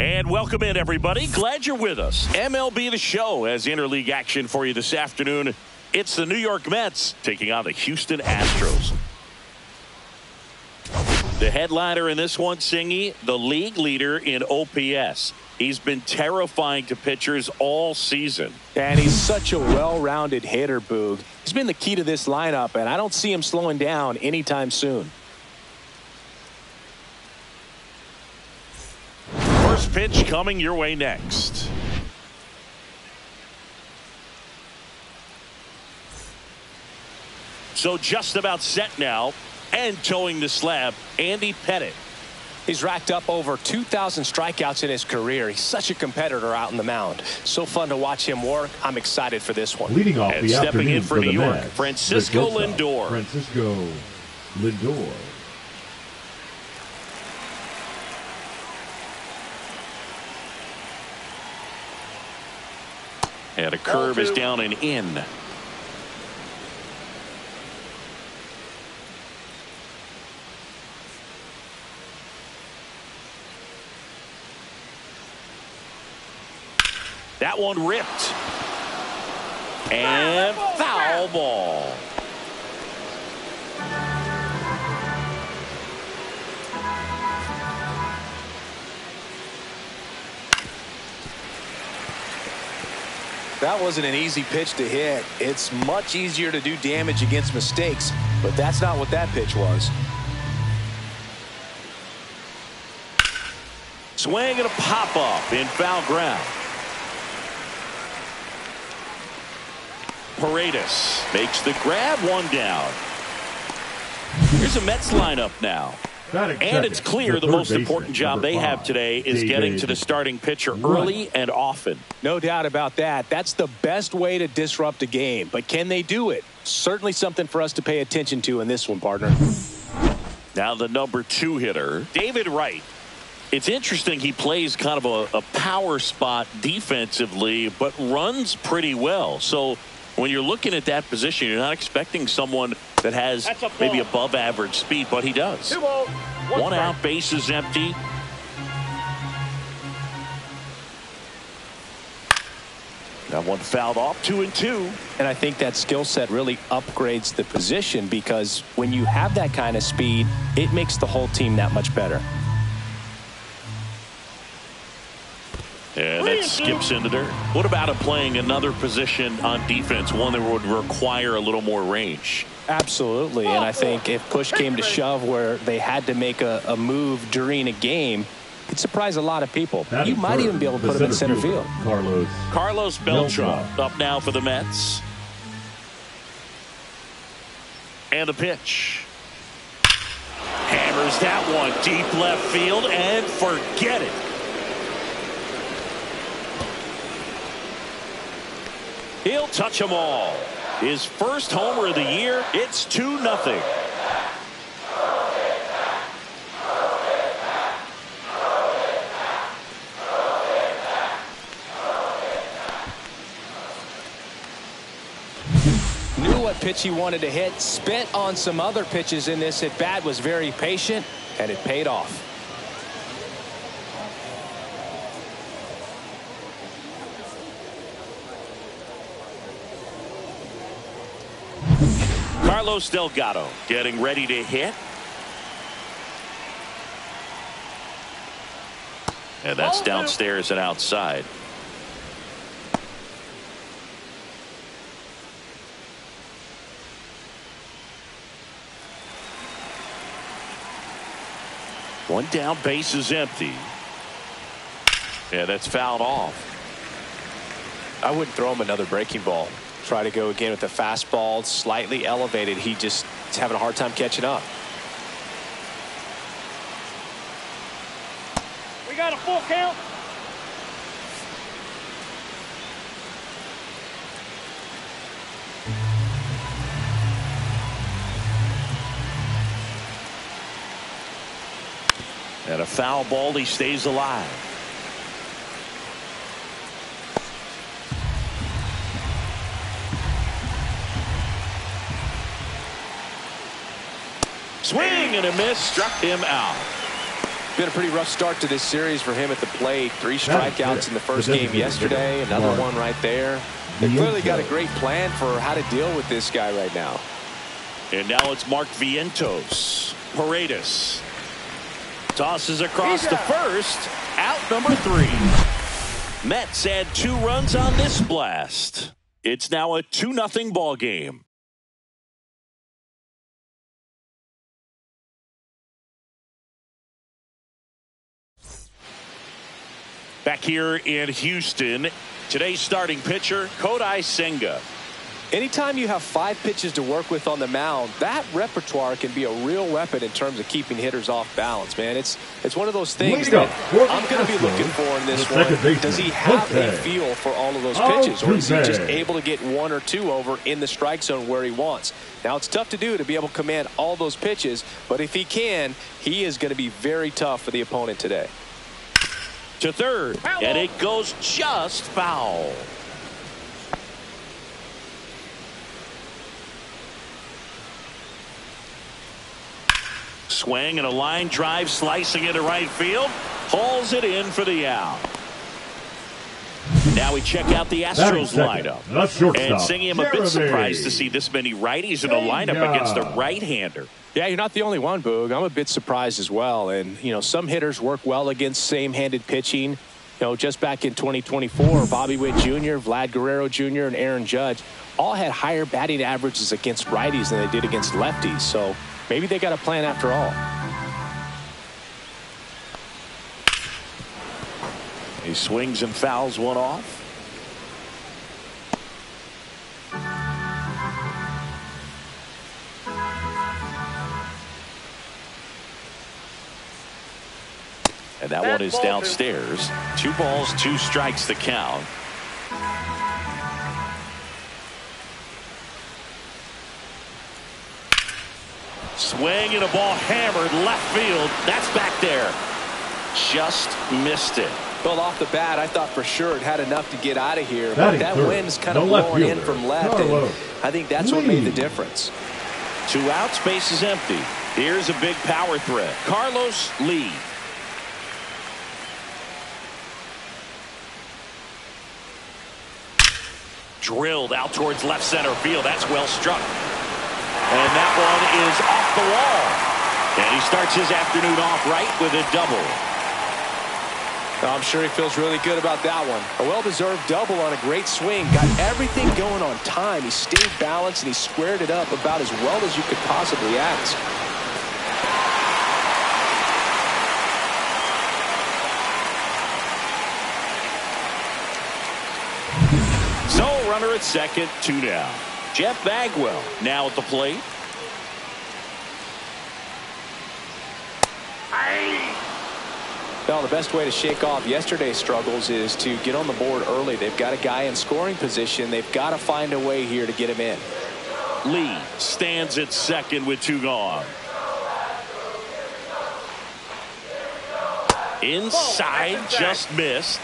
And welcome in, everybody. Glad you're with us. MLB The Show has interleague action for you this afternoon. It's the New York Mets taking on the Houston Astros. The headliner in this one, Singy, the league leader in OPS. He's been terrifying to pitchers all season. And he's such a well-rounded hitter, Boog. He's been the key to this lineup, and I don't see him slowing down anytime soon. First pitch coming your way next. So just about set now, and towing the slab, Andy Pettitte. He's racked up over 2,000 strikeouts in his career. He's such a competitor out on the mound. So fun to watch him work. I'm excited for this one. Leading off and the stepping in for New York, Mets, Francisco Lindor. Francisco Lindor. And a curve is down and in. That one ripped. And foul ball. That wasn't an easy pitch to hit. It's much easier to do damage against mistakes, but that's not what that pitch was. Swing and a pop-up in foul ground. Paredes makes the grab, one down. Here's a Mets lineup now. And it's clear the most important job they have today is getting to the starting pitcher early and often. No doubt about that. That's the best way to disrupt a game. But can they do it? Certainly something for us to pay attention to in this one, partner. Now the number 2 hitter, David Wright. It's interesting he plays kind of a power spot defensively, but runs pretty well. So when you're looking at that position, you're not expecting someone that has maybe above average speed, but he does. One out, base is empty. That one fouled off, 2-2. And I think that skill set really upgrades the position, because when you have that kind of speed, it makes the whole team that much better. And that skips into there. What about him playing another position on defense, one that would require a little more range? Absolutely. And I think if push came to shove where they had to make a move during a game, it'd surprise a lot of people. You might even be able to put him in center field. Carlos Beltran up now for the Mets. And a pitch. Hammers that one deep left field and forget it. He'll touch them all. His first homer of the year. It's 2-0. Knew what pitch he wanted to hit. Spent on some other pitches in this at bat. Was very patient, and it paid off. Carlos Delgado getting ready to hit. And that's downstairs and outside. One down, base is empty. Yeah, that's fouled off. I wouldn't throw him another breaking ball. Try to go again with the fastball, slightly elevated. He's having a hard time catching up. We got a full count. And a foul ball, he stays alive. Swing and a miss, struck him out. Been a pretty rough start to this series for him at the plate. 3 strikeouts in the first game yesterday. Another one right there. They clearly got a great plan for how to deal with this guy right now. And now it's Mark Vientos. Paredes tosses across the first. Out number 3. Mets add 2 runs on this blast. It's now a 2-0 ball game. Back here in Houston, today's starting pitcher, Kodai Senga. Anytime you have 5 pitches to work with on the mound, that repertoire can be a real weapon in terms of keeping hitters off balance, man. It's one of those things that I'm going to be looking for in this one. Does he have a feel for all of those pitches, or is he just able to get 1 or 2 over in the strike zone where he wants? Now, it's tough to do to be able to command all those pitches, but if he can, he is going to be very tough for the opponent today. To third, and it goes just foul. Swing and a line drive slicing into right field. Hauls it in for the out. Now we check out the Astros lineup. And singing, I'm a bit surprised to see this many righties in a lineup against a right-hander. Yeah, you're not the only one, Boog. I'm a bit surprised as well. And, you know, some hitters work well against same-handed pitching. You know, just back in 2024, Bobby Witt Jr., Vlad Guerrero Jr., and Aaron Judge all had higher batting averages against righties than they did against lefties. So maybe they got a plan after all. He swings and fouls one off. And that one is downstairs. 2 balls, 2 strikes to count. Swing and a ball hammered left field. That's back there. Just missed it. Well, off the bat, I thought for sure it had enough to get out of here. But that wind's kind of blowing in from left. And I think that's what made the difference. 2 outs, base is empty. Here's a big power threat. Carlos Lee. Drilled out towards left center field. That's well struck. And that one is off the wall. And he starts his afternoon off right with a double. I'm sure he feels really good about that one. A well-deserved double on a great swing. Got everything going on time. He stayed balanced and he squared it up about as well as you could possibly ask. So, runner at second, 2 down. Jeff Bagwell now at the plate. Well, the best way to shake off yesterday's struggles is to get on the board early. They've got a guy in scoring position. They've got to find a way here to get him in. Lee stands at second with 2 gone. Inside, just missed.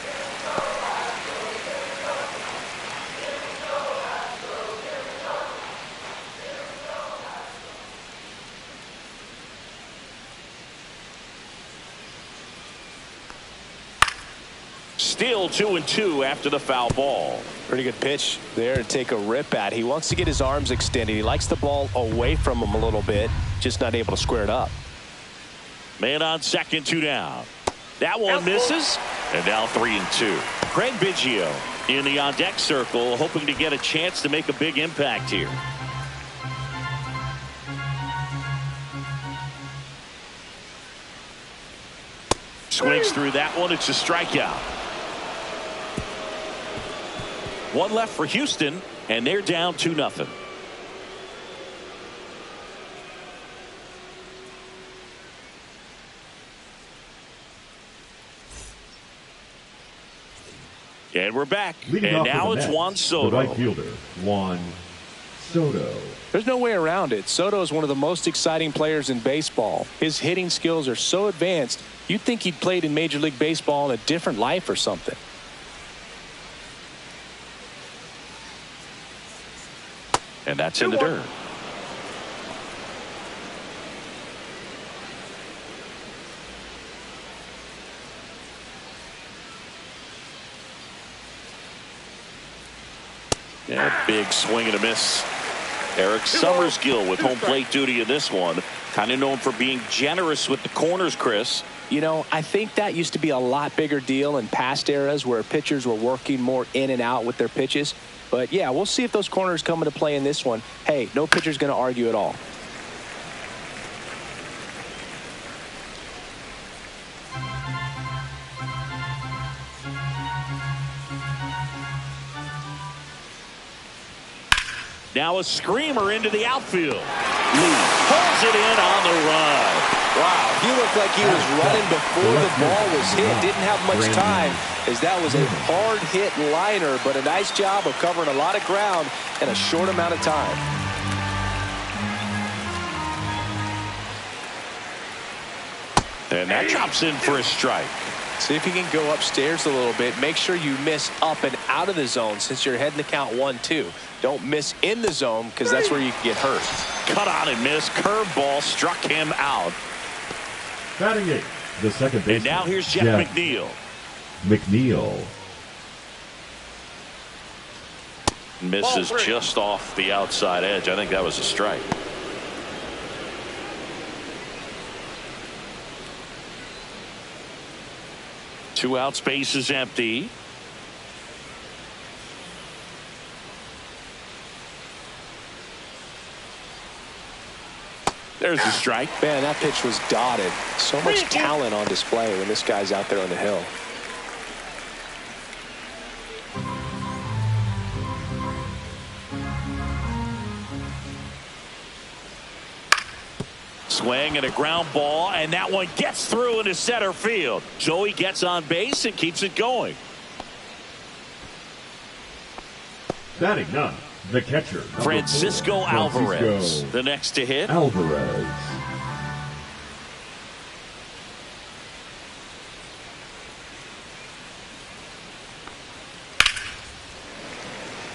Still 2-2 after the foul ball. Pretty good pitch there to take a rip at. He wants to get his arms extended. He likes the ball away from him a little bit, just not able to square it up. Man on second, 2 down. That one misses. And now 3-2. Craig Biggio in the on-deck circle, hoping to get a chance to make a big impact here. Swings through that one. It's a strikeout. 1 left for Houston, and they're down 2-0. And we're back. And now it's Juan Soto. The right fielder, Juan Soto. There's no way around it. Soto is one of the most exciting players in baseball. His hitting skills are so advanced, you'd think he'd played in Major League Baseball in a different life or something. And that's in the dirt. And a big swing and a miss. Eric Summerskill with home plate duty in this one. Kind of known for being generous with the corners, Chris. You know, I think that used to be a lot bigger deal in past eras where pitchers were working more in and out with their pitches. But, yeah, we'll see if those corners come into play in this one. Hey, no pitcher's going to argue at all. Now a screamer into the outfield. Lee pulls it in on the run. Wow, he looked like he was running before the ball was hit. Didn't have much time as that was a hard hit liner, but a nice job of covering a lot of ground in a short amount of time. And that drops in for a strike. See if you can go upstairs a little bit. Make sure you miss up and out of the zone since you're heading to count 1-2. Don't miss in the zone because that's where you can get hurt. Cut on and miss. Curveball struck him out. Batting 8, the second baseman. And now here's Jeff McNeil. McNeil. Misses just off the outside edge. I think that was a strike. Two outs, base is empty. There's the strike. Man, that pitch was dotted. So much talent on display when this guy's out there on the hill. Swing and a ground ball, and that one gets through into center field. Joey gets on base and keeps it going. Batting 9, the catcher. Francisco Alvarez, the next to hit. Alvarez.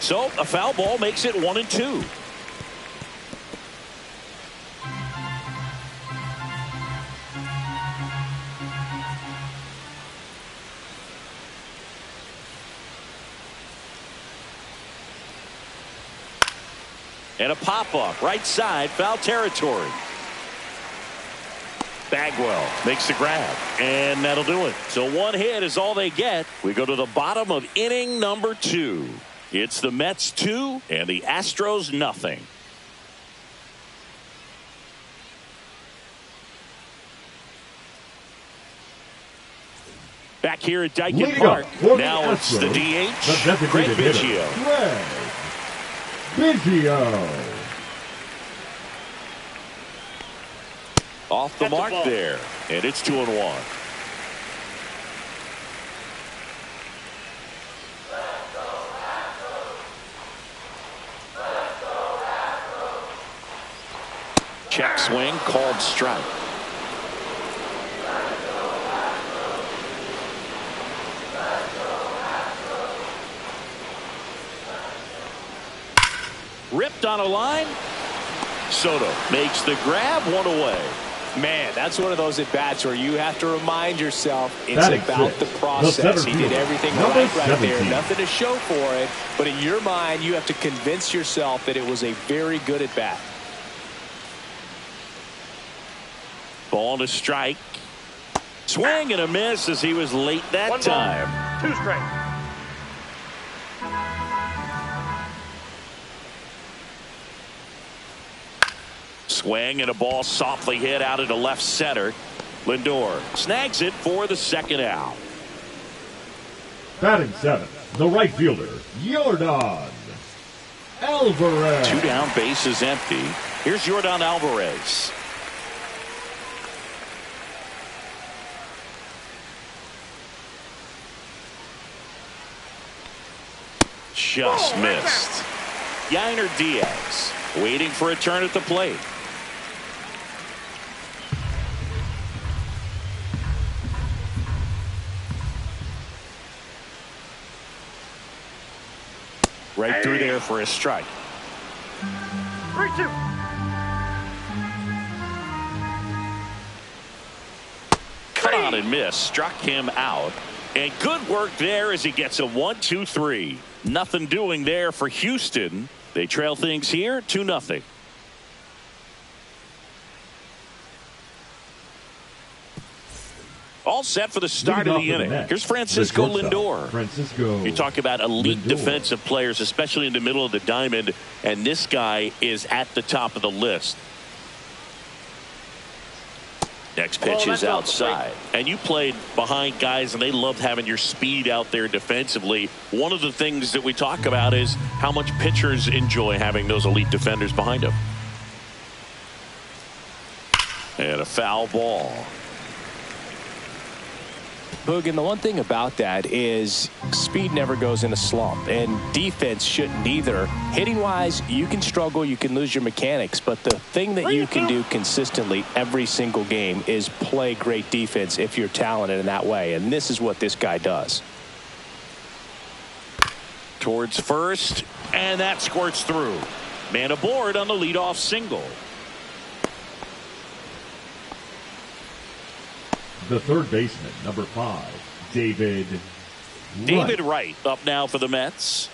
So a foul ball makes it 1-2. And a pop-up, right side, foul territory. Bagwell makes the grab, and that'll do it. So one hit is all they get. We go to the bottom of inning number 2. It's the Mets 2 and the Astros nothing. Back here at Dyken Park. Now it's the DH, Craig Biggio. Biggio. Off the mark there, and it's 2-1. Check swing, called strike. Ripped on a line. Soto makes the grab, one away. Man, that's one of those at-bats where you have to remind yourself it's Batting about 6, the process. He did everything right 17. there. Nothing to show for it. But in your mind, you have to convince yourself that it was a very good at-bat. Ball to strike. Swing and a miss as he was late that time. 2 strikes. Swing and a ball softly hit out into left center. Lindor snags it for the second out. Batting 7, the right fielder, Yordan Alvarez. 2 down, base is empty. Here's Yordan Alvarez. Just missed. Yainer Diaz waiting for a turn at the plate. Right through there for a strike. 3-2. Cut on and miss. Struck him out. And good work there as he gets a 1-2-3. Nothing doing there for Houston. They trail things here 2-0. All set for the start of the inning. Here's Francisco Lindor. You talk about elite defensive players, especially in the middle of the diamond, and this guy is at the top of the list. Next pitch is outside. And you played behind guys, and they loved having your speed out there defensively. One of the things that we talk about is how much pitchers enjoy having those elite defenders behind them. And a foul ball. Boog, and the one thing about that is speed never goes in a slump, and defense shouldn't either. Hitting wise, you can struggle, you can lose your mechanics, but the thing that you can do consistently every single game is play great defense if you're talented in that way, and this is what this guy does. Towards first, and that squirts through. Man aboard on the leadoff single. The third baseman, number 5, David Wright up now for the Mets.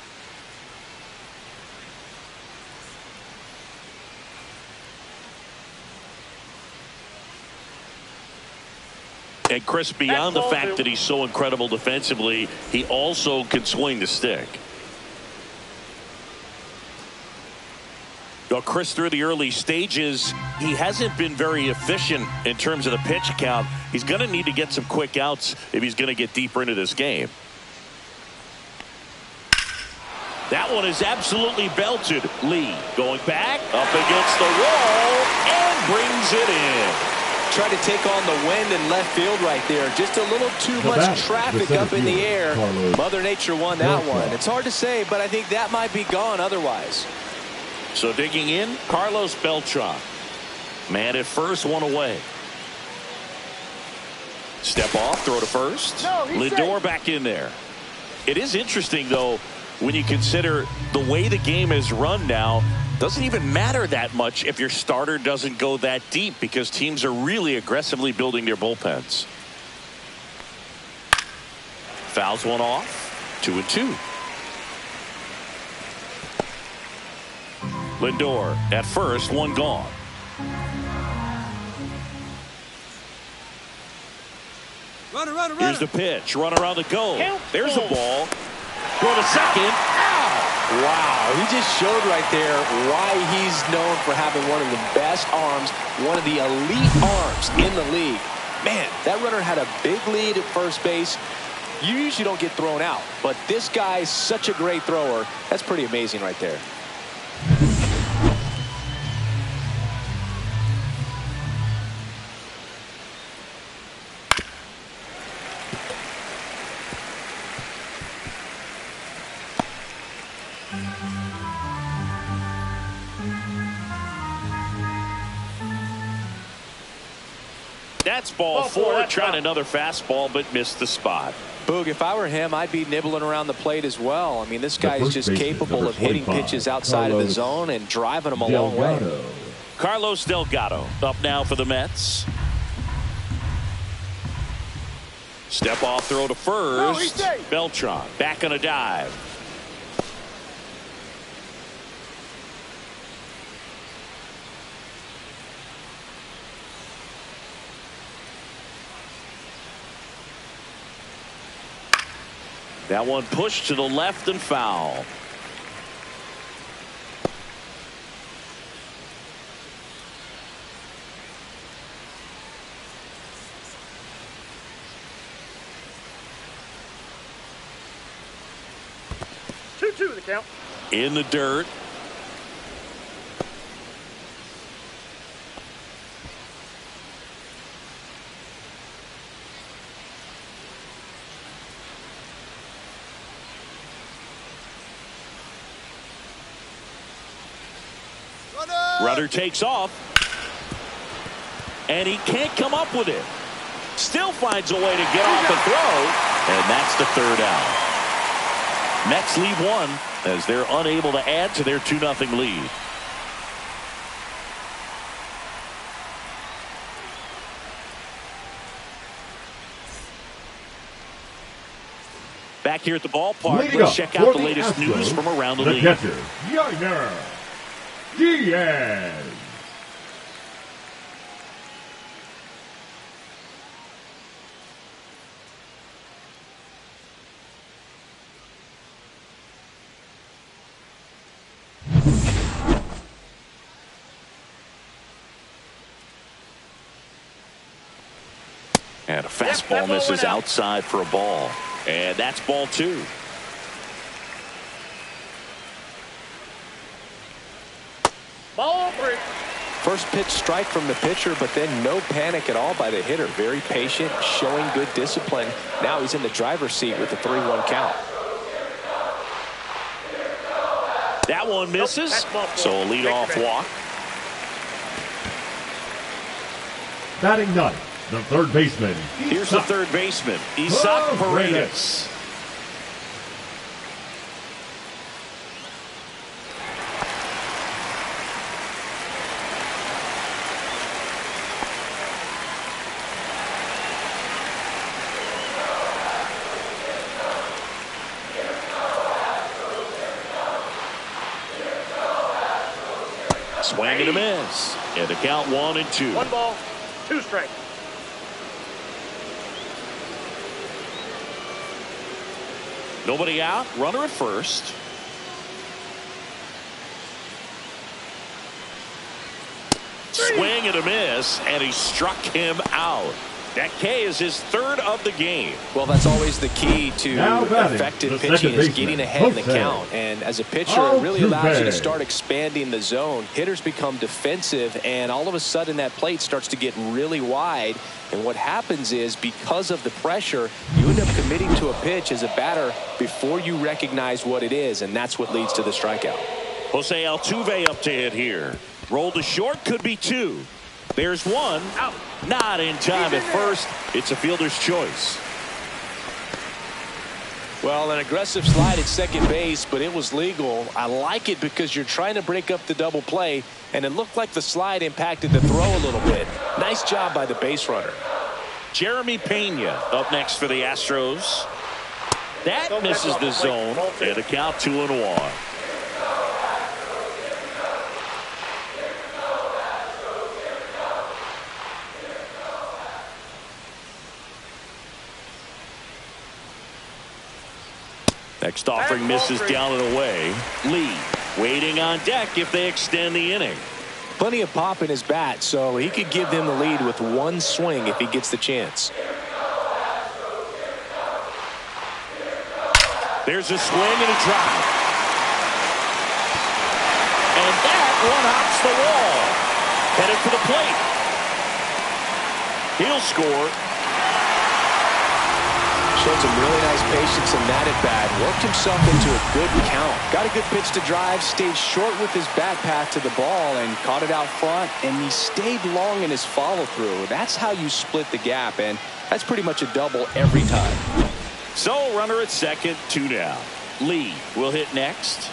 And Chris, beyond the fact that he's so incredible defensively, he also can swing the stick. Well, Chris, through the early stages, he hasn't been very efficient in terms of the pitch count. He's going to need to get some quick outs if he's going to get deeper into this game. That one is absolutely belted. Lee going back up against the wall and brings it in. Tried to take on the wind in left field right there. Just a little too much traffic up in the air. Mother Nature won that one. It's hard to say, but I think that might be gone otherwise. So digging in, Carlos Beltran. Man at first, one away. Step off, throw to first. Lindor back in there. It is interesting, though, when you consider the way the game is run now. Doesn't even matter that much if your starter doesn't go that deep, because teams are really aggressively building their bullpens. Fouls one off. 2-2. Lindor at first, one gone. Runner. Here's the pitch. Run around the goal. There's the ball. Throw to second. Wow, he just showed right there why he's known for having one of the best arms, one of the elite arms in the league. Man, that runner had a big lead at first base. You usually don't get thrown out, but this guy's such a great thrower. That's pretty amazing right there. That's ball four. Tried another fastball, but missed the spot. Boog, if I were him, I'd be nibbling around the plate as well. I mean, this guy is just capable of hitting pitches outside of the zone and driving them a long way. Carlos Delgado up now for the Mets. Step off throw to first. Beltran back on a dive. That one pushed to the left and foul. Two the count. In the dirt. Runner takes off, and he can't come up with it. Still finds a way to get off the throw, and that's the third out. Mets lead one as they're unable to add to their 2-0 lead. Back here at the ballpark, Leading let's up check for out the the latest Astros, news from around the the league. catcher, Yainer Diaz. And a fastball misses outside for a ball. And that's ball 2. Ball 3. First pitch strike from the pitcher, but then no panic at all by the hitter. Very patient, showing good discipline. Now he's in the driver's seat with the 3-1 count. That one misses. So a leadoff walk. Batting ninth, the third baseman. Here's the third baseman, Isaac Paredes. Swing and a miss. And the count 1-2. 1 ball, 2 strikes. Nobody out. Runner at first. Swing and a miss, and he struck him out. That K is his 3rd of the game. Well, that's always the key to effective pitching is getting ahead in the count. And as a pitcher, it really allows you to start expanding the zone. Hitters become defensive, and all of a sudden that plate starts to get really wide. And what happens is, because of the pressure, you end up committing to a pitch as a batter before you recognize what it is, and that's what leads to the strikeout. Jose Altuve up to hit here. Roll to short, could be 2. There's 1. Out. Not in time at first. It's a fielder's choice. Well, an aggressive slide at second base, but it was legal. I like it because you're trying to break up the double play, and it looked like the slide impacted the throw a little bit. Nice job by the base runner. Jeremy Pena up next for the Astros. That misses the zone, and a count 2-1. Next offering misses down and away. Lee waiting on deck if they extend the inning. Plenty of pop in his bat, so he could give them the lead with 1 swing if he gets the chance. There's a swing and a drive. And that one hops the wall. Headed for the plate. He'll score. Showed some really nice patience in that at bat. Worked himself into a good count. Got a good pitch to drive. Stayed short with his bat path to the ball and caught it out front. And he stayed long in his follow through. That's how you split the gap. And that's pretty much a double every time. So runner at second, 2 down. Lee will hit next.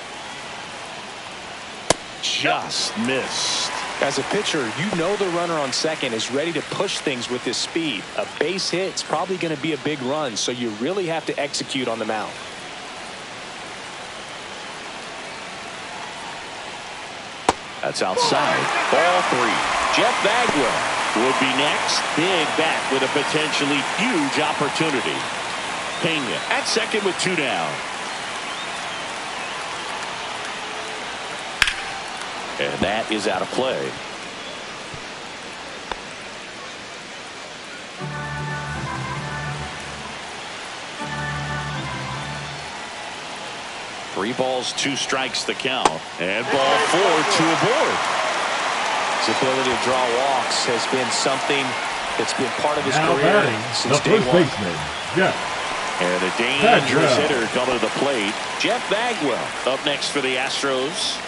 Just missed. As a pitcher, you know the runner on second is ready to push things with his speed. A base hit is probably going to be a big run, so you really have to execute on the mound. That's outside. Ball 3. Jeff Bagwell would be next. Big bat with a potentially huge opportunity. Pena at second with 2 down. And that is out of play. Three balls, 2 strikes the count. And ball 4, 2 aboard. His ability to draw walks has been something that's been part of his Now career batting, since the day first 1. baseman, Jeff And a dangerous Bagwell. hitter coming to the plate. Jeff Bagwell up next for the Astros.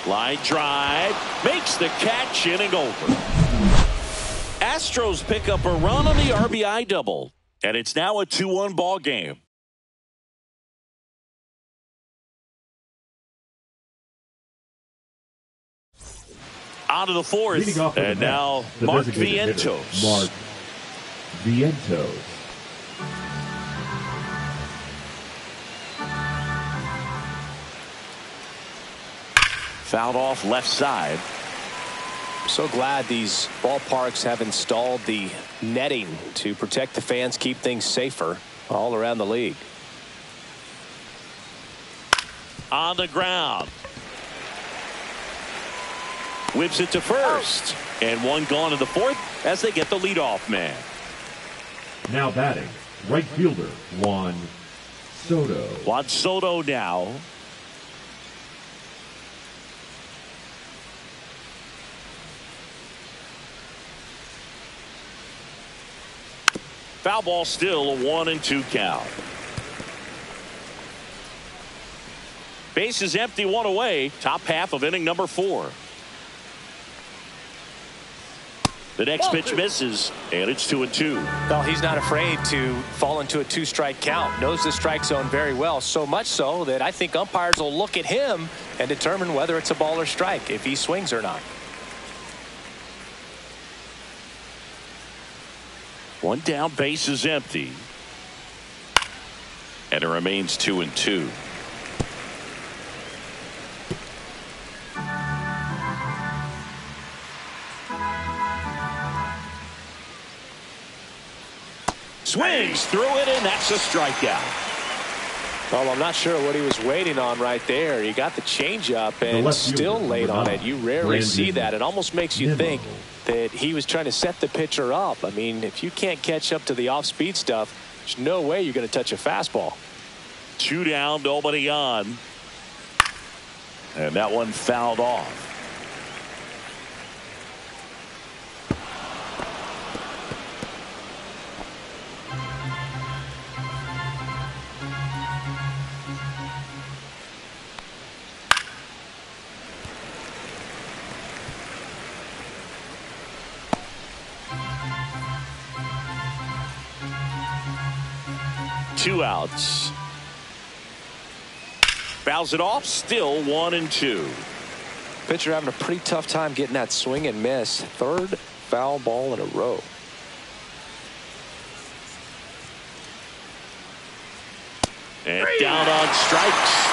Line drive, makes the catch, inning over. Astros pick up a run on the RBI double, and it's now a 2-1 ball game. On to the fourth. And now Mark Vientos. Mark Vientos. Fouled off left side. So glad these ballparks have installed the netting to protect the fans, keep things safer all around the league. On the ground. Whips it to first. And one gone in the fourth as they get the leadoff man. Now batting, right fielder Juan Soto. Juan Soto now. Foul ball, still a 1-2 count. Base is empty, one away. Top half of inning number 4. The next pitch misses, and it's 2-2. Well, he's not afraid to fall into a 2-strike count. Knows the strike zone very well, so much so that I think umpires will look at him and determine whether it's a ball or strike, if he swings or not. One down, base is empty. And it remains 2-2. Swings through it, and that's a strikeout. Well, I'm not sure what he was waiting on right there. He got the changeup and still late on it. You rarely see that. It almost makes you think that he was trying to set the pitcher up. I mean, if you can't catch up to the off-speed stuff, there's no way you're going to touch a fastball. 2 down, nobody on. And that one fouled off. Two outs. Fouls it off, still 1-2. Pitcher having a pretty tough time getting that swing and miss. Third foul ball in a row. And down on strikes.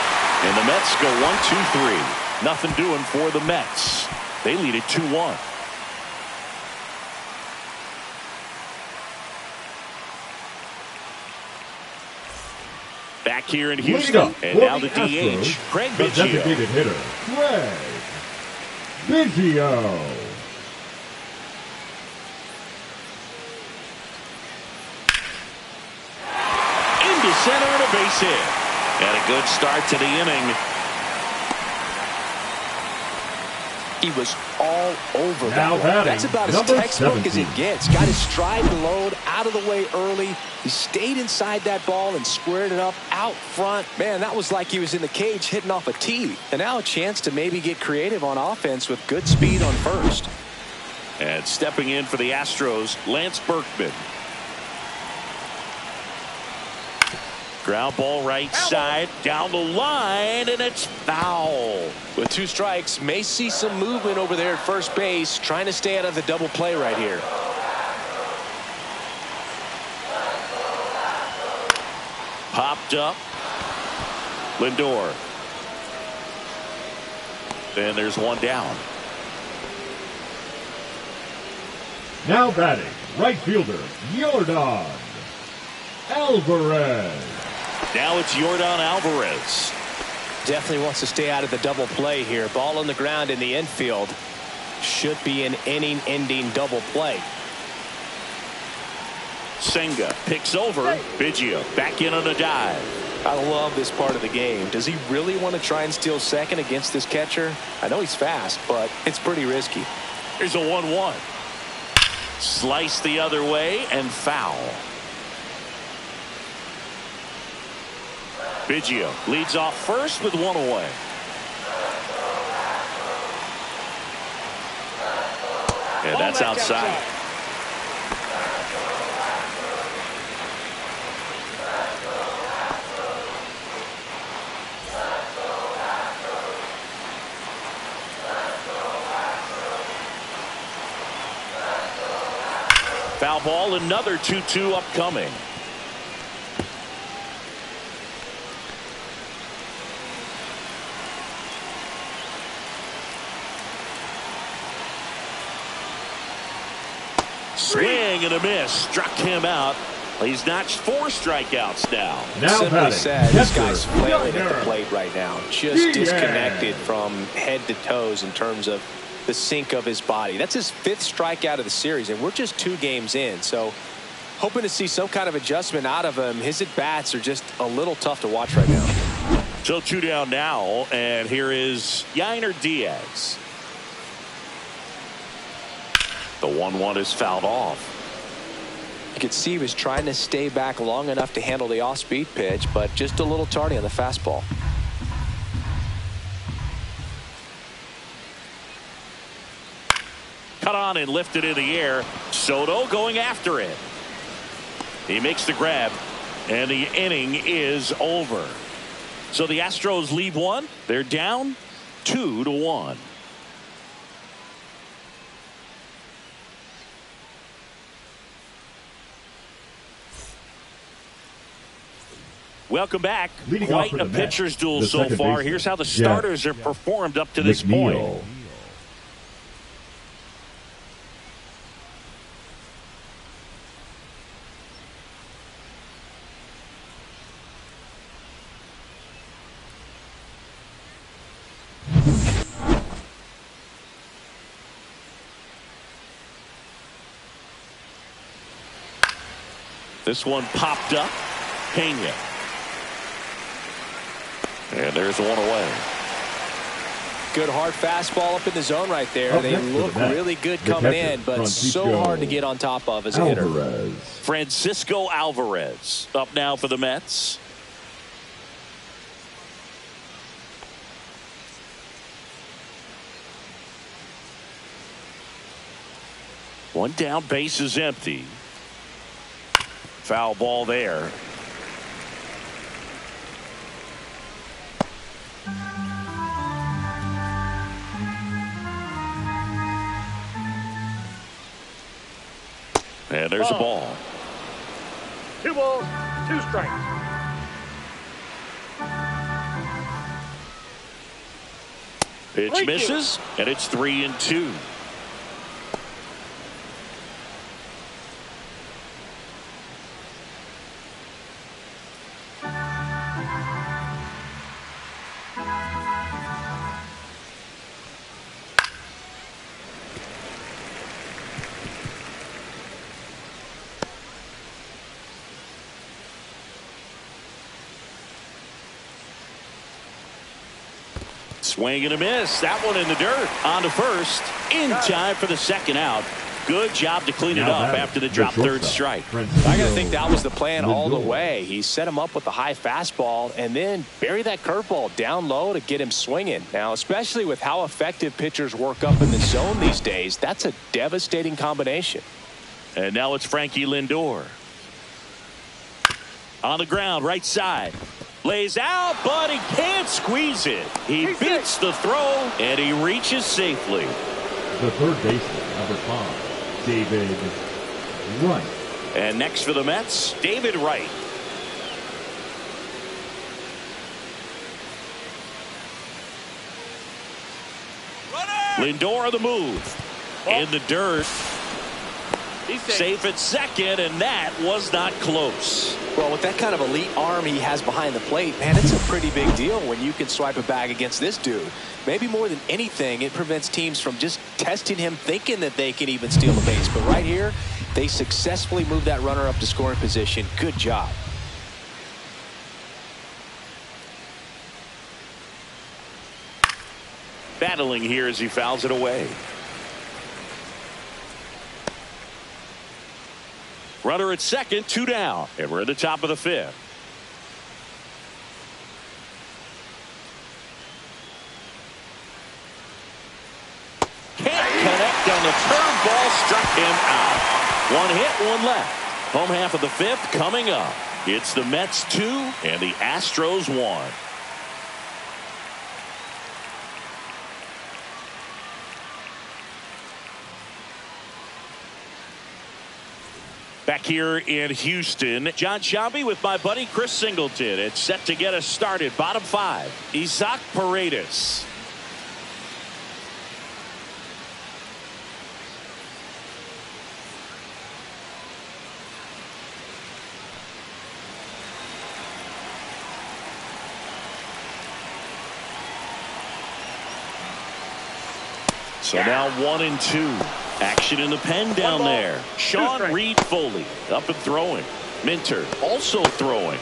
And the Mets go 1-2-3. Nothing doing for the Mets. They lead it 2-1. Back here in Houston, and now the DH, Craig the Biggio. designated hitter, Craig Biggio. Into center and a base hit. And a good start to the inning. He was all over Now that. batting, That's about as number textbook as 17. it gets. Got his stride and load out of the way early. He stayed inside that ball and squared it up out front. Man, that was like he was in the cage hitting off a tee. And now a chance to maybe get creative on offense with good speed on first. And stepping in for the Astros, Lance Berkman. Ground ball right side, down the line, and it's foul. With 2 strikes, may see some movement over there at first base, trying to stay out of the double play right here. Popped up. Lindor. And there's one down. Now batting, right fielder, Yordan Alvarez. Now it's Yordan Alvarez. Definitely wants to stay out of the double play here. Ball on the ground in the infield. Should be an inning-ending double play. Senga picks over. Biggio back in on a dive. I love this part of the game. Does he really want to try and steal second against this catcher? I know he's fast, but it's pretty risky. Here's a 1-1. Slice the other way and foul. Biggio leads off first with one away. And that's outside. Foul ball, another 2-2 upcoming. Swing and a miss. Struck him out. He's notched 4 strikeouts now. Simply said, this guy's flailing at the plate right now. Just disconnected from head to toes in terms of the sink of his body. That's his 5th strikeout of the series, and we're just 2 games in. So hoping to see some kind of adjustment out of him. His at-bats are just a little tough to watch right now. So 2 down now, and here is Yainer Diaz. The 1-1 is fouled off. You could see he was trying to stay back long enough to handle the off-speed pitch, but just a little tardy on the fastball. Cut on and lifted in the air. Soto going after it. He makes the grab, and the inning is over. So the Astros leave 1. They're down 2-1. Welcome back. Quite a pitcher's duel so far. Here's how the starters have performed up to this point. This one popped up. Pena. And there's one away. Good hard fastball up in the zone right there. They look really good coming in, but so hard to get on top of as a hitter. Francisco Alvarez up now for the Mets. One down, base is empty. Foul ball there. And there's a ball. 2 balls, 2 strikes. Pitch misses, and it's 3-2. Swing and a miss. That one in the dirt. On to first. In time for the second out. Good job to clean it up after the drop third strike. I got to think that was the plan all the way. He set him up with the high fastball and then bury that curveball down low to get him swinging. Now, especially with how effective pitchers work up in the zone these days, that's a devastating combination. And now it's Frankie Lindor. On the ground, right side. Lays out, but he can't squeeze it. He beats the throw, and he reaches safely. The third baseman, number 5, David Wright. And next for the Mets, David Wright. Lindor the move. In the dirt. He's safe at second, and that was not close. Well, with that kind of elite arm he has behind the plate, man, it's a pretty big deal when you can swipe a bag against this dude. Maybe more than anything, it prevents teams from just testing him, thinking that they can even steal the base. But right here, they successfully moved that runner up to scoring position. Good job. Battling here as he fouls it away. Runner at second, 2 down, and we're at the top of the 5th. Can't connect on the curveball, struck him out. 1 hit, 1 left. Home half of the 5th coming up. It's the Mets 2 and the Astros 1. Back here in Houston, John Shelby with my buddy Chris Singleton. It's set to get us started. Bottom 5, Isaac Paredes. So now 1-2. Action in the pen down there. Sean Reed Foley up and throwing. Minter also throwing.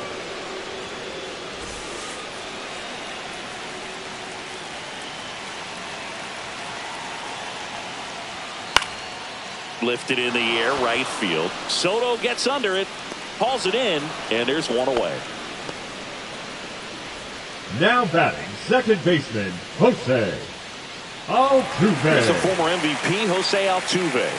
Lifted in the air, right field. Soto gets under it, hauls it in, and there's one away. Now batting, second baseman, Jose Altuve. Here's the former MVP, Jose Altuve.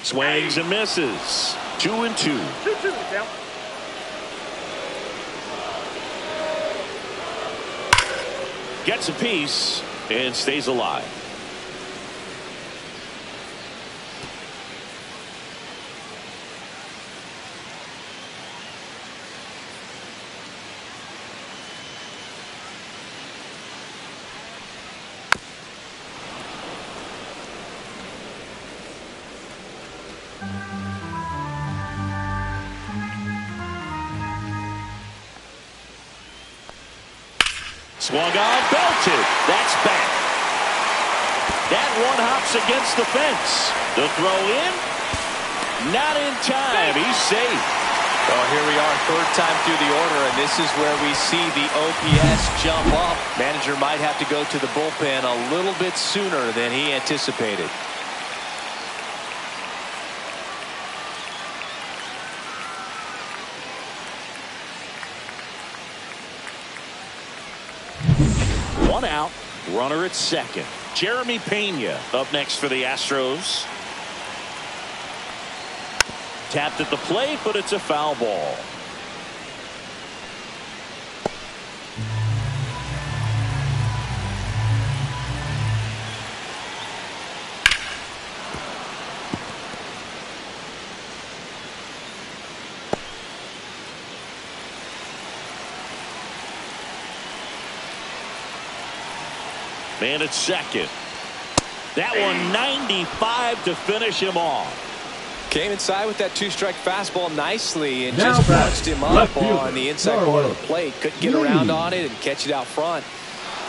Swings and misses. 2-2. 2-2 count. Gets a piece and stays alive. Swung on, belted. That's back. That one hops against the fence. The throw in. Not in time. He's safe. Well, here we are, third time through the order, and this is where we see the OPS jump up. Manager might have to go to the bullpen a little bit sooner than he anticipated. One out, runner at second. Jeremy Pena up next for the Astros. Tapped at the plate, but it's a foul ball. Man at second. That one 95 to finish him off. Came inside with that two-strike fastball nicely and Now just back, punched him up left on fielder, the inside Carlos. corner of the plate. Couldn't get around on it and catch it out front.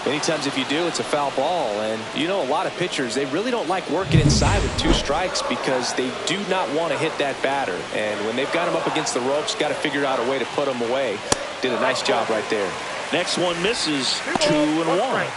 Many times if you do, it's a foul ball. And you know, a lot of pitchers, they really don't like working inside with two strikes because they do not want to hit that batter. And when they've got him up against the ropes, got to figure out a way to put him away. Did a nice job right there. Next one misses. 2-1.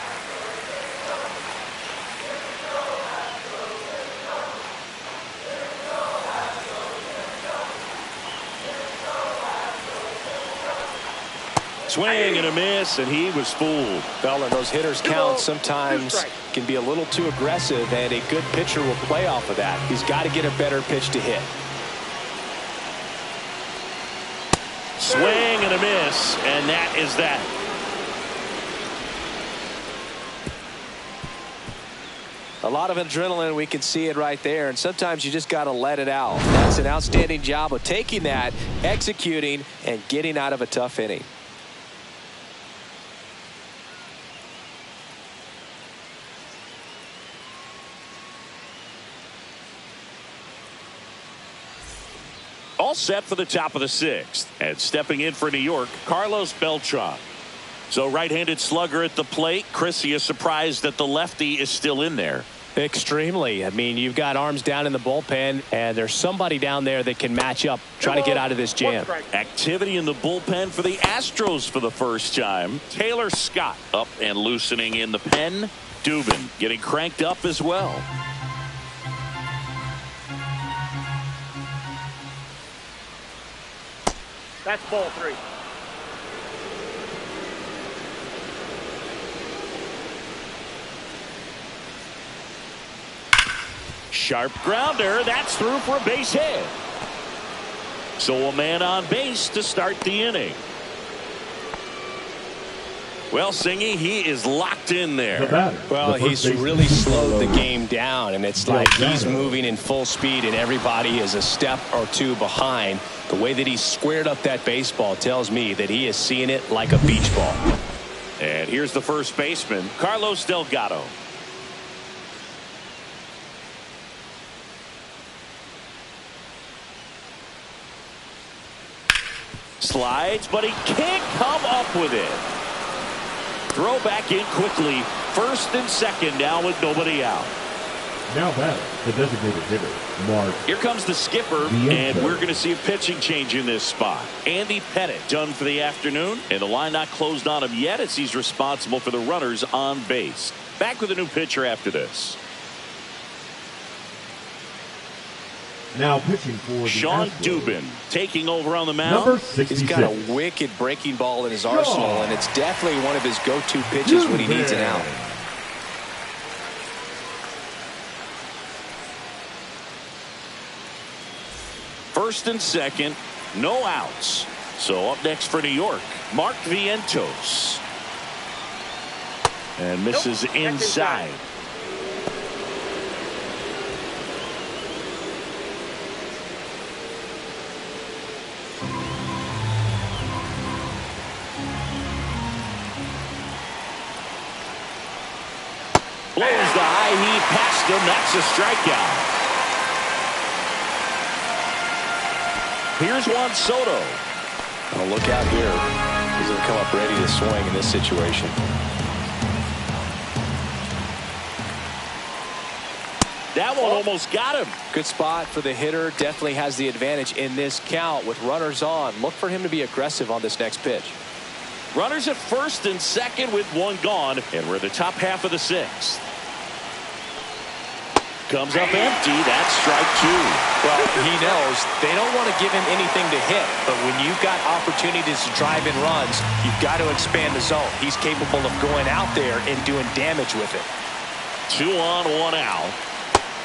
Swing and a miss, and he was fooled. Well, and those hitters count sometimes can be a little too aggressive, and a good pitcher will play off of that. He's got to get a better pitch to hit. Swing and a miss, and that is that. A lot of adrenaline, we can see it right there, and sometimes you just got to let it out. That's an outstanding job of taking that, executing, and getting out of a tough inning. All set for the top of the sixth. And stepping in for New York, Carlos Beltran. So right-handed slugger at the plate. Chris, you surprised that the lefty is still in there? Extremely. I mean, you've got arms down in the bullpen, and there's somebody down there that can match up, try to get out of this jam. Activity in the bullpen for the Astros for the first time. Taylor Scott up and loosening in the pen. Dubin getting cranked up as well. That's ball 3. Sharp grounder. That's through for a base hit. So a man on base to start the inning. Well, Singy, he is locked in there. Well, he's really slowed the game down, and it's like he's moving in full speed, and everybody is a step or two behind. The way that he squared up that baseball tells me that he is seeing it like a beach ball. And here's the first baseman, Carlos Delgado. Slides, but he can't come up with it. Throw back in quickly. First and second now with nobody out. Now batter, the designated hitter, Mark. Here comes the skipper, and we're going to see a pitching change in this spot. Andy Pettit done for the afternoon, and the line not closed on him yet as he's responsible for the runners on base. Back with a new pitcher after this. Now pitching for the Sean Astros, Dubin taking over on the mound. number 66. He's got a wicked breaking ball in his arsenal, and it's definitely one of his go-to pitches when he needs an out. First and second, no outs. So up next for New York, Mark Vientos. And misses inside. Blows the high heat past him. That's a strikeout. Here's Juan Soto. Oh, look out here. He's going to come up ready to swing in this situation. That one almost got him. Good spot for the hitter. Definitely has the advantage in this count with runners on. Look for him to be aggressive on this next pitch. Runners at first and second with one gone, and we're in the top half of the sixth. Comes up empty. That's strike two. Well, he knows they don't want to give him anything to hit, but when you've got opportunities to drive in runs, you've got to expand the zone. He's capable of going out there and doing damage with it. 2 on, 1 out.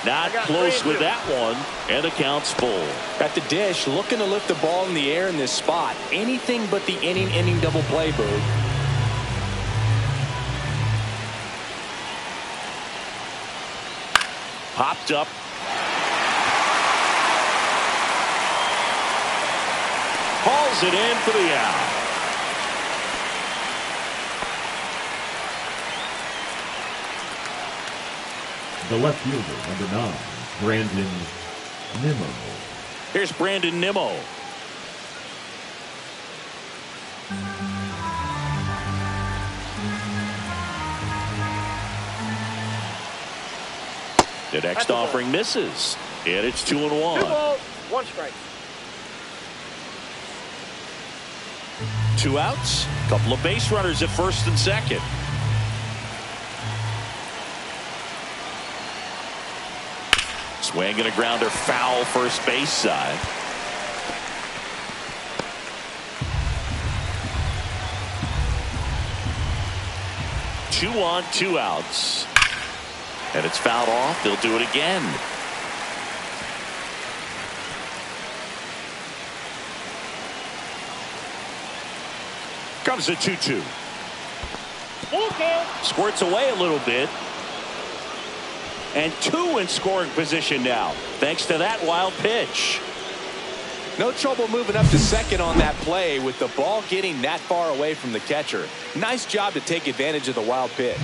Not close with that one, and the count's full. At the dish, looking to lift the ball in the air in this spot. Anything but the inning double play, Boog. Popped up. Hauls it in for the out. The left fielder, number 9, Brandon Nimmo. Here's Brandon Nimmo. The next offering misses, and it's 2 and 1. 2 balls, 1 strike. 2 outs. Couple of base runners at first and second. Swing and a grounder foul first base side. Two on, 2 outs. And it's fouled off. They'll do it again. Comes the 2-2. Okay. Squirts away a little bit. And 2 in scoring position now, thanks to that wild pitch. No trouble moving up to second on that play with the ball getting that far away from the catcher. Nice job to take advantage of the wild pitch.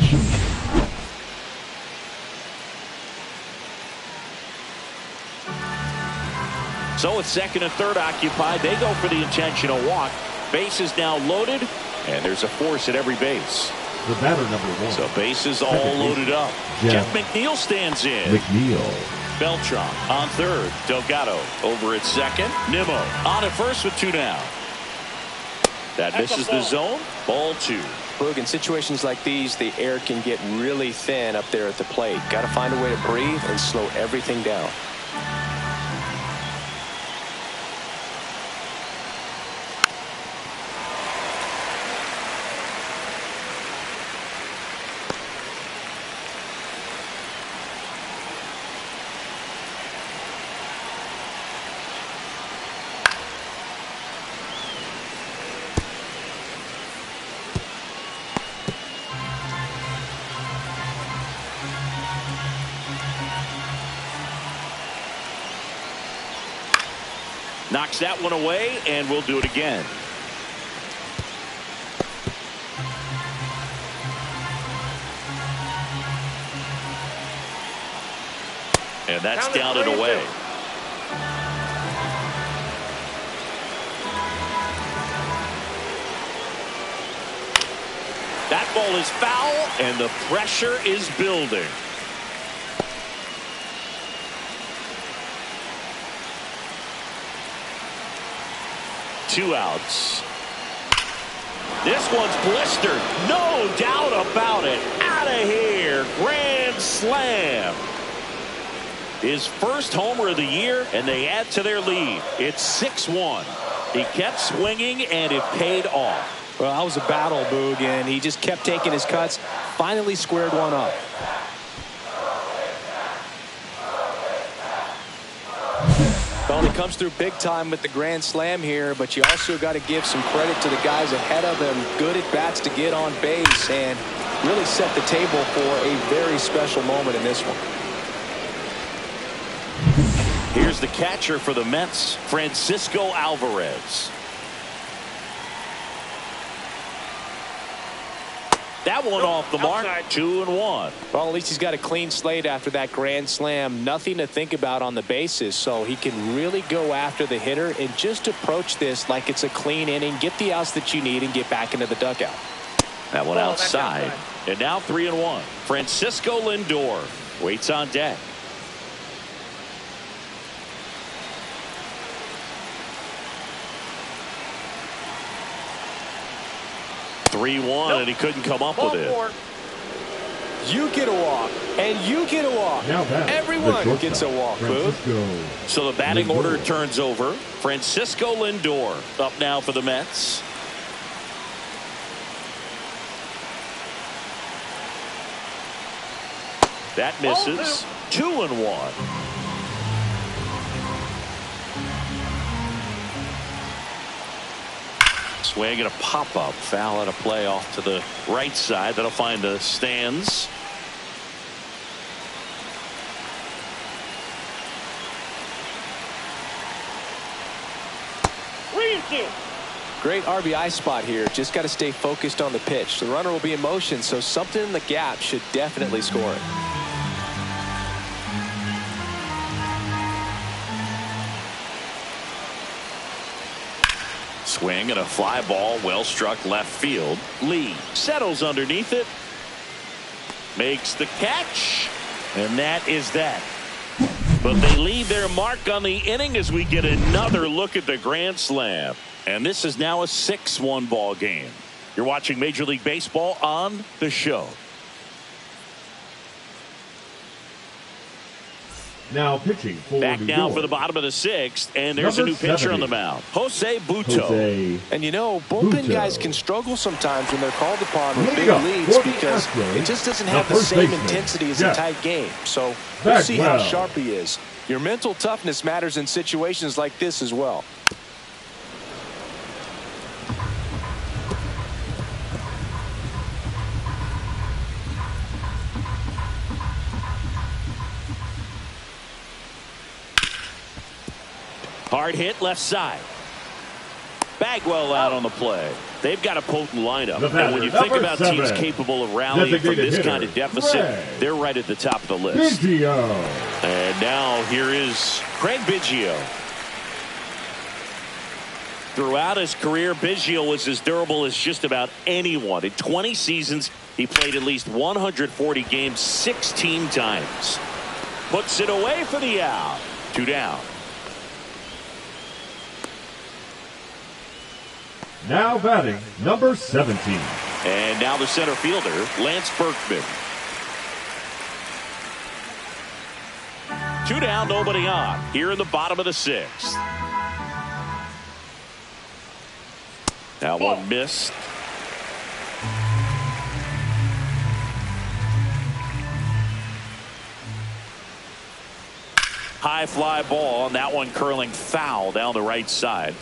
So with second and third occupied, they go for the intentional walk. Base is now loaded, and there's a force at every base. The batter, number 1. So bases all loaded up. Jeff McNeil stands in. McNeil. Beltran on third. Delgado over at second. Nimmo on at first with 2 down. That misses the zone. Ball 2. Boog, in situations like these, the air can get really thin up there at the plate. Got to find a way to breathe and slow everything down. Knocks that one away, and we'll do it again. And that's down and away. That ball is foul, and the pressure is building. Two outs. This one's blistered. No doubt about it. Out of here. Grand slam. His first homer of the year, and they add to their lead. It's 6-1. He kept swinging, and it paid off. Well, that was a battle, Boog, and he just kept taking his cuts. Finally squared one up. Well, he comes through big time with the grand slam here, but you also got to give some credit to the guys ahead of him. Good at bats to get on base and really set the table for a very special moment in this one. Here's the catcher for the Mets, Francisco Alvarez. That one off the mark. 2-1. Well, at least he's got a clean slate after that grand slam. Nothing to think about on the bases, so he can really go after the hitter and just approach this like it's a clean inning. Get the outs that you need and get back into the dugout. That one outside. And now 3-1. Francisco Lindor waits on deck. And he couldn't come up with it. You get a walk, and you get a walk. Everyone gets a walk, Boog. So the batting order turns over. Francisco Lindor up now for the Mets. That misses. 2-1. Swing and a pop-up. Foul at a play off to the right side. That'll find the stands. Great RBI spot here. Just got to stay focused on the pitch. The runner will be in motion, so something in the gap should definitely score it. Swing and a fly ball, well struck left field. Lee settles underneath it, makes the catch, and that is that. But they leave their mark on the inning as we get another look at the grand slam. And this is now a 6-1 ball game. You're watching Major League Baseball on The Show. Now pitching for Back New now York. for the bottom of the 6th, and there's a new pitcher on the mound, Jose Butto. And you know, bullpen guys can struggle sometimes when they're called upon with big leads because it just doesn't have the same intensity as a tight game. So we'll see how sharp he is. Your mental toughness matters in situations like this as well. Hard hit left side. Bagwell out on the play. They've got a potent lineup. And when you think about teams capable of rallying from this kind of deficit, they're right at the top of the list. And now here is Craig Biggio. Throughout his career, Biggio was as durable as just about anyone. In 20 seasons, he played at least 140 games 16 times. Puts it away for the out. 2 down. Now batting, number 17. And now the center fielder, Lance Berkman. 2 down, nobody on. Here in the bottom of the 6th. That one missed. High fly ball, and that one curling foul down the right side.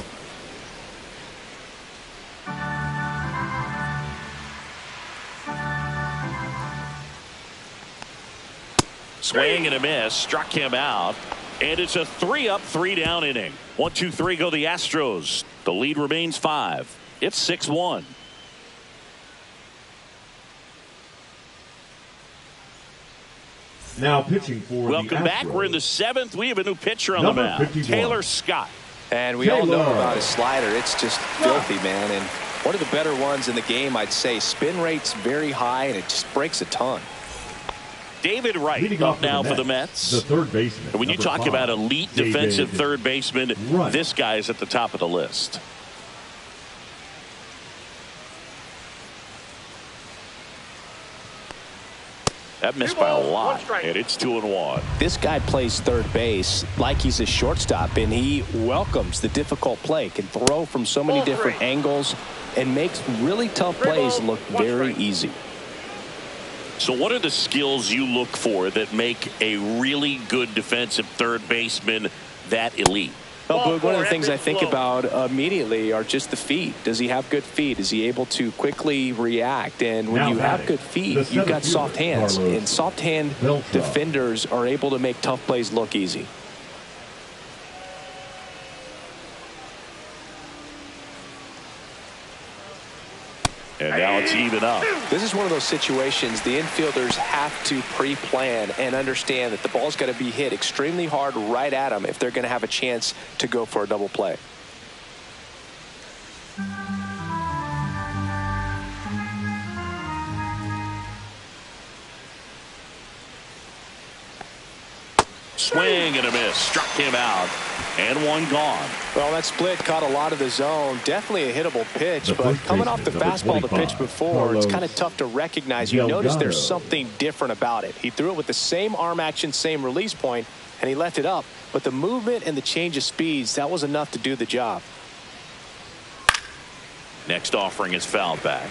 Swing and a miss, struck him out. And it's a 3-up, 3-down inning. 1-2-3 go the Astros. The lead remains 5. It's 6-1. Now pitching for Welcome the back. Astros. We're in the 7th. We have a new pitcher on Number the mound. 51. Taylor Scott. And we all know about his slider. It's just filthy, man. And one of the better ones in the game, I'd say. Spin rate's very high, and it just breaks a ton. David Wright up now for the Mets. The third baseman. And when you talk about elite defensive third baseman, this guy's at the top of the list. That missed by a lot, and it's 2-1. This guy plays third base like he's a shortstop, and he welcomes the difficult play, can throw from so many different angles, and makes really tough plays look very easy. So what are the skills you look for that make a really good defensive third baseman that elite? Well, Boog, one of the things I think about immediately are just the feet. Does he have good feet? Is he able to quickly react? And when you have good feet, you've got soft hands. And soft hand defenders are able to make tough plays look easy. And now it's even up. This is one of those situations the infielders have to pre-plan and understand that the ball's got to be hit extremely hard right at them if they're going to have a chance to go for a double play. Swing and a miss. Struck him out. And one gone. Well, that split caught a lot of the zone. Definitely a hittable pitch, but coming off the fastball the pitch before, it's kind of tough to recognize. You notice there's something different about it. He threw it with the same arm action, same release point, and he left it up. But the movement and the change of speeds, that was enough to do the job. Next offering is fouled back.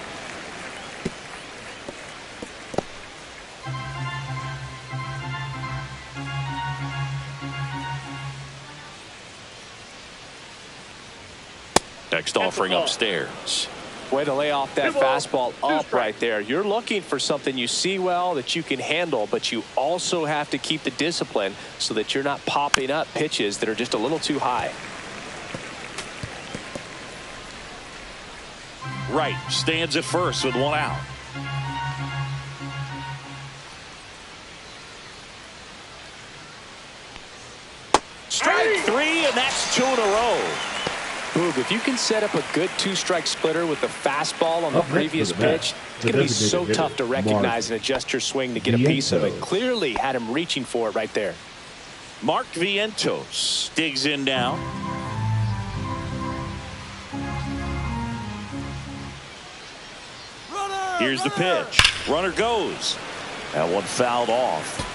Next offering upstairs. Way to lay off that fastball up right there. You're looking for something you see well that you can handle, but you also have to keep the discipline so that you're not popping up pitches that are just a little too high. Wright stands at first with one out. Strike three, and that's 2 in a row. Boog, if you can set up a good two-strike splitter with the fastball on the previous pitch, it's going to be so tough to recognize and adjust your swing to get a piece of it. Clearly had him reaching for it right there. Mark Vientos digs in now. Here's the pitch. Runner goes. That one fouled off.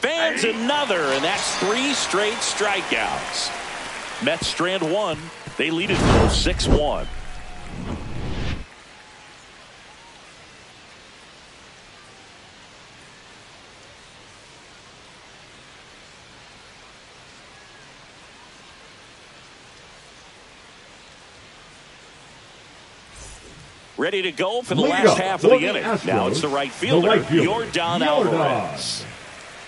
Fans another, and that's 3 straight strikeouts. Mets strand 1. They lead it 6-1. Ready to go for the last half of the inning. Now it's the right fielder, Yordan Alvarez.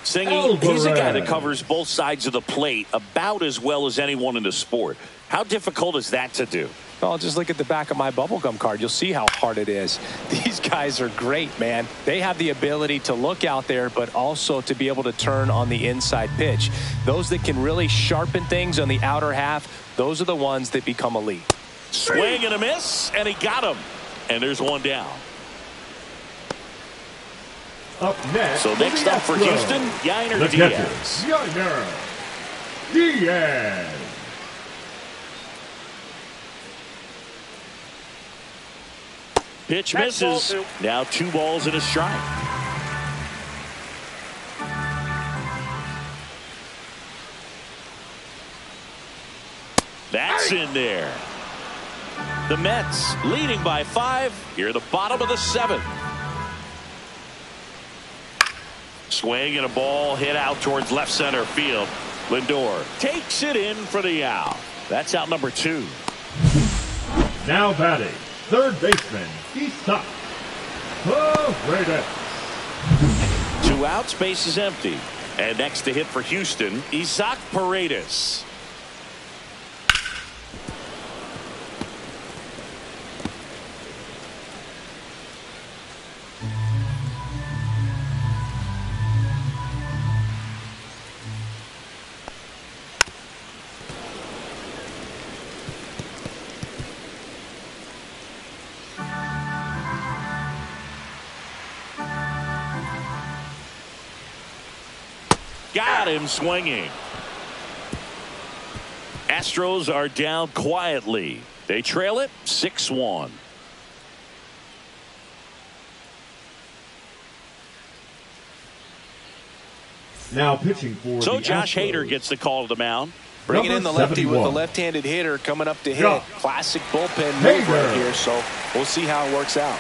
Singing, he's a guy that covers both sides of the plate about as well as anyone in the sport. How difficult is that to do? Well, just look at the back of my bubblegum card. You'll see how hard it is. These guys are great, man. They have the ability to look out there, but also to be able to turn on the inside pitch. Those that can really sharpen things on the outer half, those are the ones that become elite. Swing and a miss, and he got him. And there's one down. Up next, so next up for Houston, Yainer Diaz. Yainer Diaz. Pitch misses. Now 2 balls and a strike. That's in there. The Mets leading by 5 here at the bottom of the 7th. Swing and a ball hit out towards left center field. Lindor takes it in for the out. That's out number 2. Now batting, third baseman, Isak Paredes. 2 outs, base is empty. And next to hit for Houston, Isak Paredes. Got him swinging. Astros are down quietly. They trail it 6-1. Now pitching for So the Josh Astros. Hader gets the call to the mound. Bringing in the lefty with the 71. left-handed hitter coming up to hit. Josh Classic bullpen move Hader. right here, so we'll see how it works out.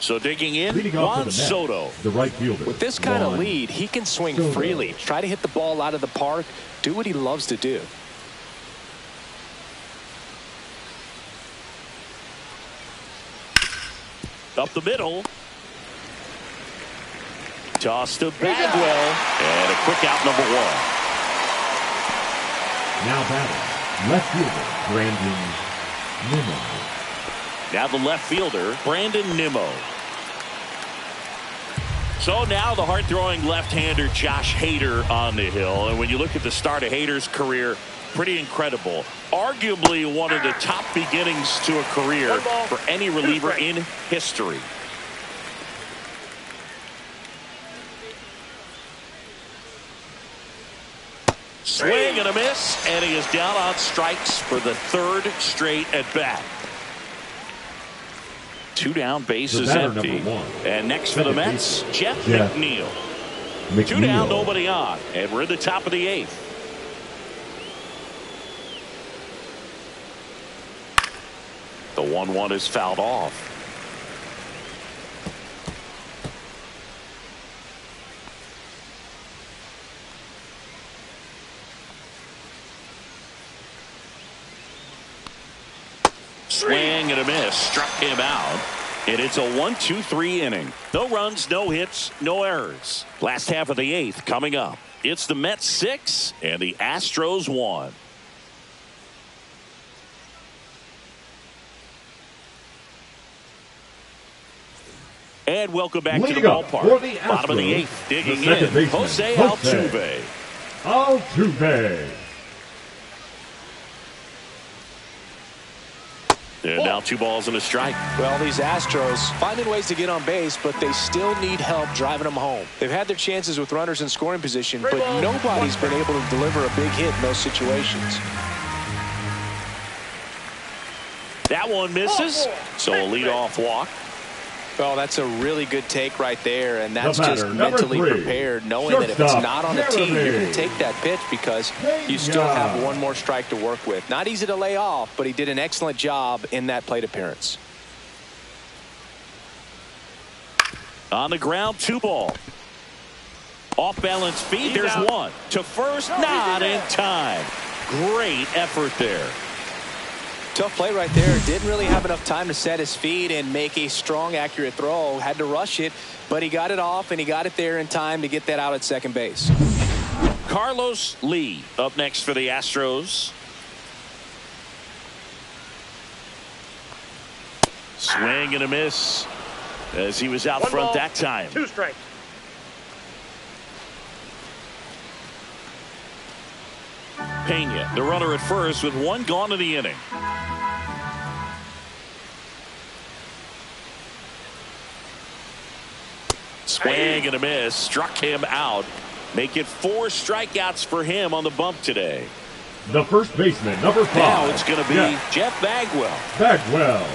So digging in, Leading off Juan for the Mets, Soto. the right fielder. With this kind of Juan lead, he can swing Soto. freely. Try to hit the ball out of the park. Do what he loves to do. Up the middle. Toss to Bagwell. And a quick out, number 1. Now batting, left fielder, Brandon Nimmo. Now the left fielder, Brandon Nimmo. So now the hard-throwing left-hander Josh Hader on the hill. And when you look at the start of Hader's career, pretty incredible. Arguably one of the top beginnings to a career for any reliever in history. Swing and a miss, and he is down on strikes for the 3rd straight at bat. 2 down, bases batter, empty. number 1. And next for the Second Mets, baseman, Jeff Jeff McNeil. 2 McNeil. down, nobody on, and we're in the top of the 8th. The 1-1 is fouled off. Swing and a miss, struck him out. And it's a 1-2-3 inning. No runs, no hits, no errors. Last half of the 8th coming up. It's the Mets 6 and the Astros 1. And welcome back to the Leading up ballpark. for the Bottom of the Astros, 8th, digging the second in, baseman, Jose Jose Altuve. Altuve. And now 2 balls and a strike. Well, these Astros finding ways to get on base, but they still need help driving them home. They've had their chances with runners in scoring position, but nobody's been able to deliver a big hit in those situations. That one misses, so a leadoff walk. Well, that's a really good take right there, and that's batter, just number mentally 3, prepared, knowing that if it's shortstop, not on the team, you're going Jeremy to take that pitch because you still have one more strike to work with. Not easy to lay off, but he did an excellent job in that plate appearance. On the ground, 2 ball. Off balance feet, there's 1. To first, not in time. Great effort there. Tough play right there. Didn't really have enough time to set his feet and make a strong, accurate throw. Had to rush it, but he got it off, and he got it there in time to get that out at second base. Carlos Lee up next for the Astros. Swing and a miss as he was out 1 front ball, that time. 2 strikes. Pena, the runner at first with 1 gone in the inning. Swing and a miss, struck him out. Make it 4 strikeouts for him on the bump today. The first baseman, number 5. Now it's going to be Jeff Bagwell. Bagwell.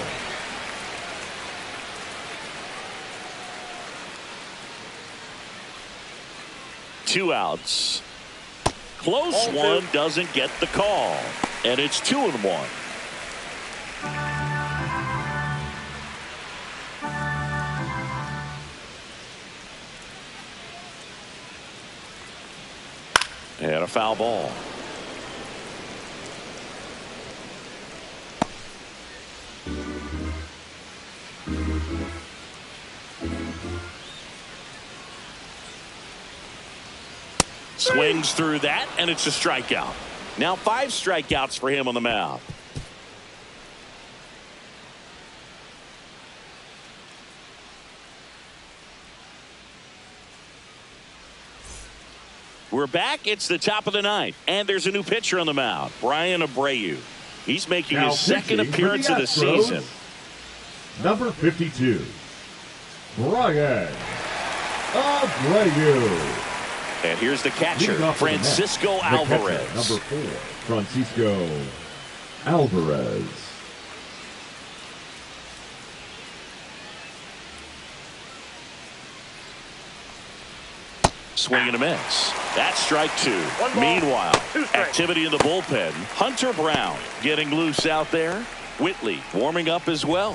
Two outs. Close one, doesn't get the call. And it's 2-1. And a foul ball. Swings through that, and it's a strikeout. Now 5 strikeouts for him on the mound. We're back. It's the top of the ninth, and there's a new pitcher on the mound, Brian Abreu. He's making his second appearance of the season. Number 52, Brian Abreu. And here's the catcher, Francisco Alvarez. Number 4, Francisco Alvarez. Swing and a miss. That's strike 2. Meanwhile, activity in the bullpen. Hunter Brown getting loose out there. Whitley warming up as well.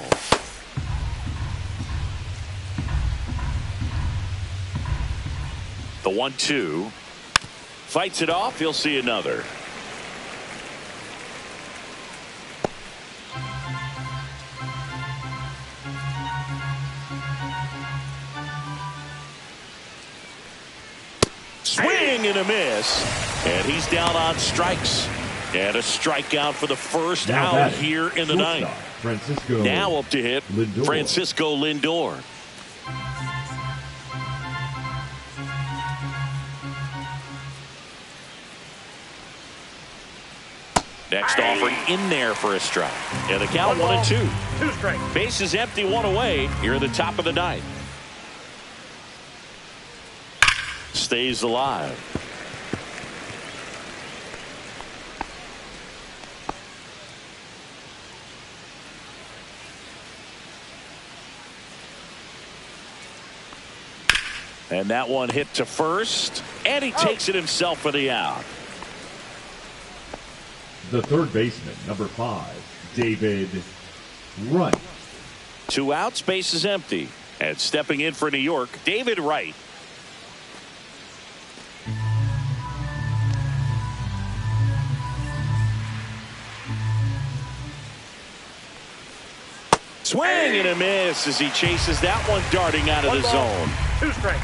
The 1-2. Fights it off. He'll see another. Swing and a miss. And he's down on strikes. And a strikeout for the first out here in the ninth. Now up to hit Lindor. Francisco Lindor. Next offering in there for a strike. And the count 1-2. 2 strikes. Bases empty, 1 away. Here at the top of the ninth. Stays alive. And that one hit to first. And he takes it himself for the out. The third baseman, number 5, David Wright. 2 outs, base is empty. And stepping in for New York, David Wright. Swing and a miss as he chases that one darting out of the zone. 2 strikes.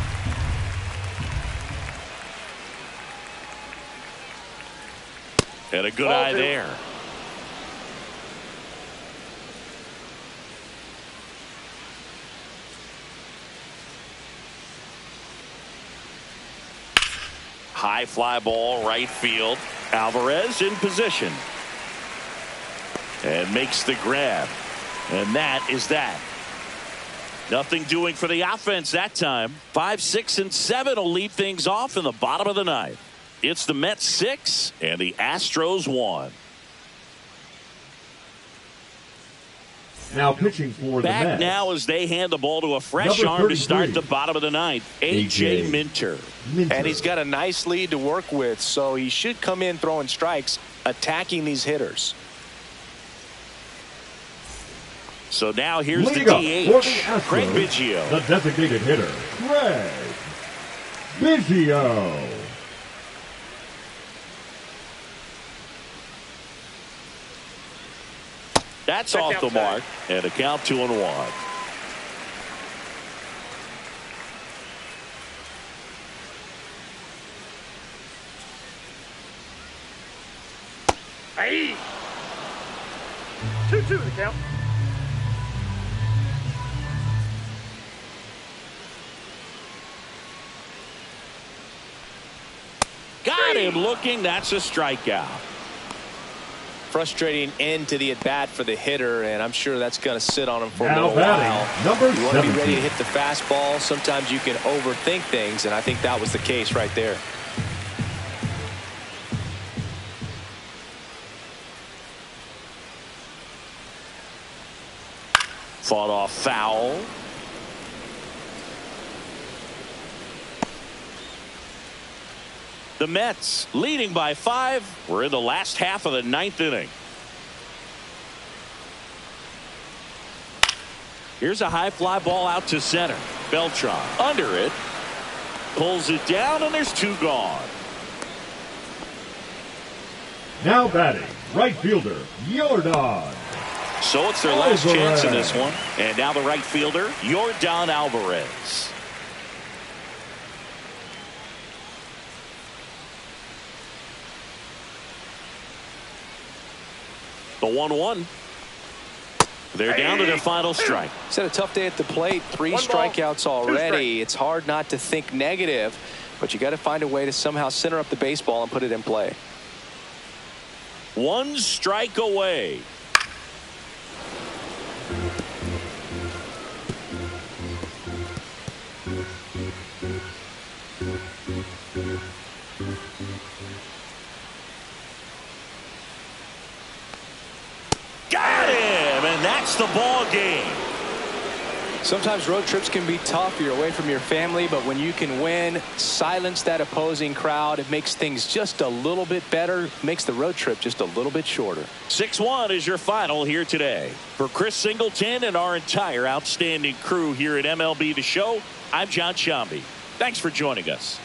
And a good eye there. High fly ball right field. Alvarez in position. And makes the grab. And that is that. Nothing doing for the offense that time. 5, 6, and 7 will lead things off in the bottom of the ninth. It's the Mets 6 and the Astros 1. Now pitching for the Mets. Back now as they hand the ball to a fresh arm to start the bottom of the ninth. A.J. Minter. And he's got a nice lead to work with, so he should come in throwing strikes, attacking these hitters. So now here's Leading the DH, Astros, Craig Biggio. The designated hitter, Craig Biggio. That's off the mark, and a count 2-1. Hey. 2-2 the count. Got him looking. That's a strikeout. Frustrating end to the at-bat for the hitter, and I'm sure that's going to sit on him for a Now little while. Number You want to be 17. ready to hit the fastball. Sometimes you can overthink things, and I think that was the case right there. Fought off foul. The Mets leading by 5. We're in the last half of the ninth inning. Here's a high fly ball out to center. Beltran under it. Pulls it down, and there's 2 gone. Now batting, right fielder, Yordan. So it's their last chance in this one. And now the right fielder, Yordan Alvarez. The 1-1. They're down to their final strike. He's had a tough day at the plate. 3 strikeouts already. It's hard not to think negative, but you got to find a way to somehow center up the baseball and put it in play. 1 strike away. Got him, and that's the ball game. Sometimes road trips can be tough. You're away from your family, but when you can win, silence that opposing crowd, it makes things just a little bit better, makes the road trip just a little bit shorter. 6-1 is your final here today. For Chris Singleton and our entire outstanding crew here at MLB The Show, I'm John Shambi. Thanks for joining us.